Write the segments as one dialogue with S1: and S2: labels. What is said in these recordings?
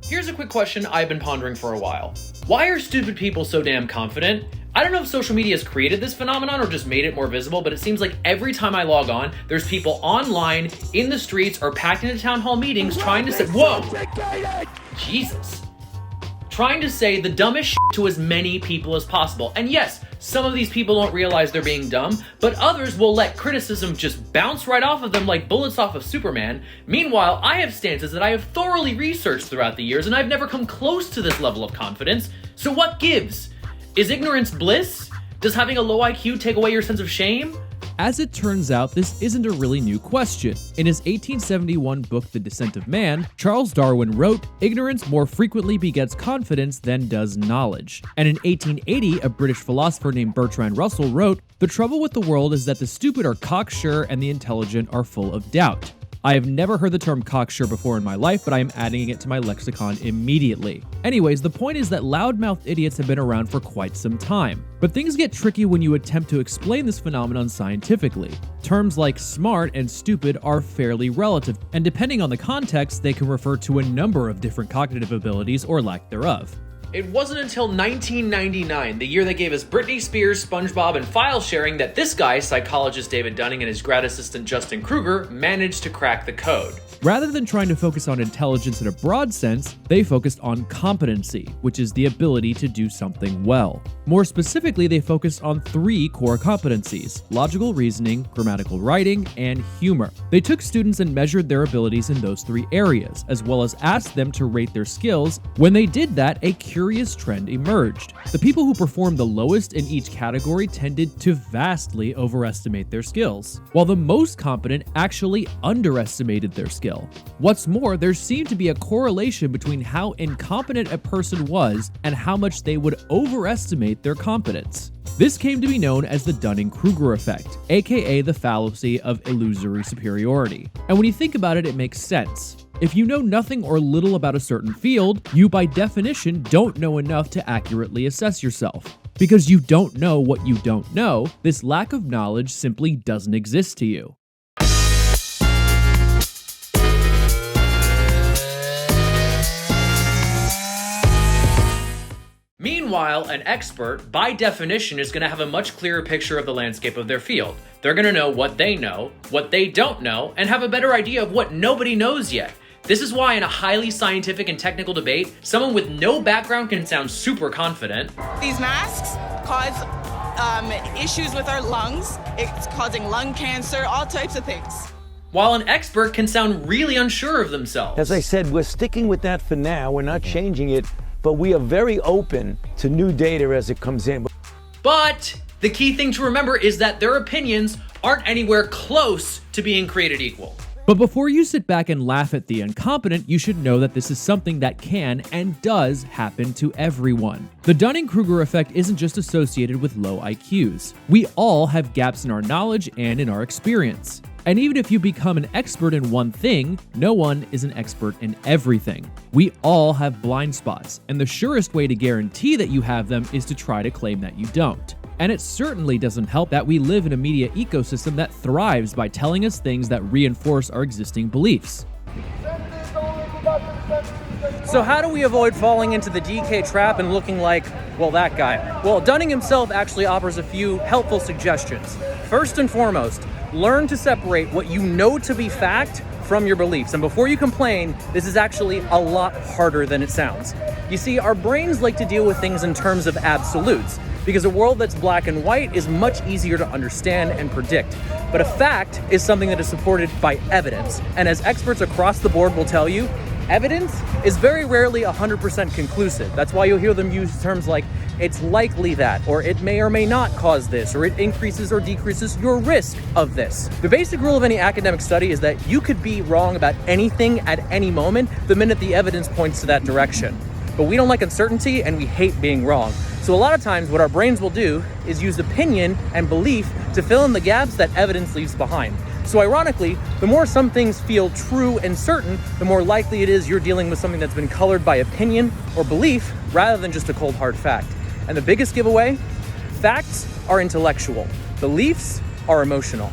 S1: Here's a quick question I've been pondering for a while. Why are stupid people so damn confident? I don't know if social media has created this phenomenon or just made it more visible, but it seems like every time I log on, there's people online, in the streets, or packed into town hall meetings trying to say, whoa! Jesus. Trying to say the dumbest shit to as many people as possible. And yes, some of these people don't realize they're being dumb, but others will let criticism just bounce right off of them like bullets off of Superman. Meanwhile, I have stances that I have thoroughly researched throughout the years, and I've never come close to this level of confidence. So what gives? Is ignorance bliss? Does having a low IQ take away your sense of shame?
S2: As it turns out, this isn't a really new question. In his 1871 book, The Descent of Man, Charles Darwin wrote, "Ignorance more frequently begets confidence than does knowledge." And in 1880, a British philosopher named Bertrand Russell wrote, "The trouble with the world is that the stupid are cocksure and the intelligent are full of doubt." I have never heard the term cocksure before in my life, but I am adding it to my lexicon immediately. Anyways, the point is that loudmouth idiots have been around for quite some time. But things get tricky when you attempt to explain this phenomenon scientifically. Terms like smart and stupid are fairly relative, and depending on the context, they can refer to a number of different cognitive abilities or lack thereof.
S1: It wasn't until 1999, the year that gave us Britney Spears, SpongeBob, and file sharing, that this guy, psychologist David Dunning, and his grad assistant Dunning-Kruger managed to crack the code.
S2: Rather than trying to focus on intelligence in a broad sense, they focused on competency, which is the ability to do something well. More specifically, they focused on 3 core competencies: logical reasoning, grammatical writing, and humor. They took students and measured their abilities in those 3 areas, as well as asked them to rate their skills. When they did that, a curious trend emerged. The people who performed the lowest in each category tended to vastly overestimate their skills, while the most competent actually underestimated their skills. What's more, there seemed to be a correlation between how incompetent a person was and how much they would overestimate their competence. This came to be known as the Dunning-Kruger effect, aka the fallacy of illusory superiority. And when you think about it, it makes sense. If you know nothing or little about a certain field, you by definition don't know enough to accurately assess yourself. Because you don't know what you don't know, this lack of knowledge simply doesn't exist to you.
S1: Meanwhile, an expert, by definition, is going to have a much clearer picture of the landscape of their field. They're going to know, what they don't know, and have a better idea of what nobody knows yet. This is why in a highly scientific and technical debate, someone with no background can sound super confident.
S3: These masks cause issues with our lungs. It's causing lung cancer, all types of things.
S1: While an expert can sound really unsure of themselves.
S4: As I said, we're sticking with that for now. We're not changing it, but we are very open to new data as it comes in.
S1: But the key thing to remember is that their opinions aren't anywhere close to being created equal.
S2: But before you sit back and laugh at the incompetent, you should know that this is something that can and does happen to everyone. The Dunning-Kruger effect isn't just associated with low IQs. We all have gaps in our knowledge and in our experience. And even if you become an expert in one thing, no one is an expert in everything. We all have blind spots, and the surest way to guarantee that you have them is to try to claim that you don't. And it certainly doesn't help that we live in a media ecosystem that thrives by telling us things that reinforce our existing beliefs.
S5: So how do we avoid falling into the DK trap and looking like, well, that guy? Well, Dunning himself actually offers a few helpful suggestions. First and foremost, learn to separate what you know to be fact from your beliefs. And before you complain, this is actually a lot harder than it sounds. You see, our brains like to deal with things in terms of absolutes, because a world that's black and white is much easier to understand and predict. But a fact is something that is supported by evidence. And as experts across the board will tell you, evidence is very rarely 100% conclusive. That's why you'll hear them use terms like, it's likely that, or it may or may not cause this, or it increases or decreases your risk of this. The basic rule of any academic study is that you could be wrong about anything at any moment the minute the evidence points to that direction. But we don't like uncertainty and we hate being wrong. So a lot of times what our brains will do is use opinion and belief to fill in the gaps that evidence leaves behind. So ironically, the more some things feel true and certain, the more likely it is you're dealing with something that's been colored by opinion or belief rather than just a cold hard fact. And the biggest giveaway? Facts are intellectual. Beliefs are emotional.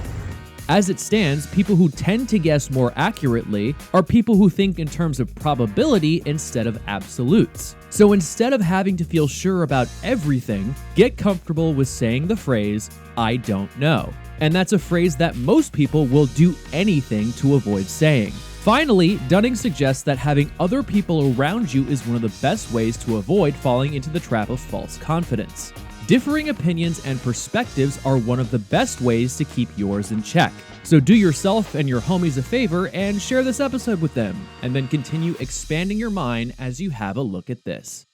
S2: As it stands, people who tend to guess more accurately are people who think in terms of probability instead of absolutes. So instead of having to feel sure about everything, get comfortable with saying the phrase, "I don't know." And that's a phrase that most people will do anything to avoid saying. Finally, Dunning suggests that having other people around you is one of the best ways to avoid falling into the trap of false confidence. Differing opinions and perspectives are one of the best ways to keep yours in check. So do yourself and your homies a favor and share this episode with them, and then continue expanding your mind as you have a look at this.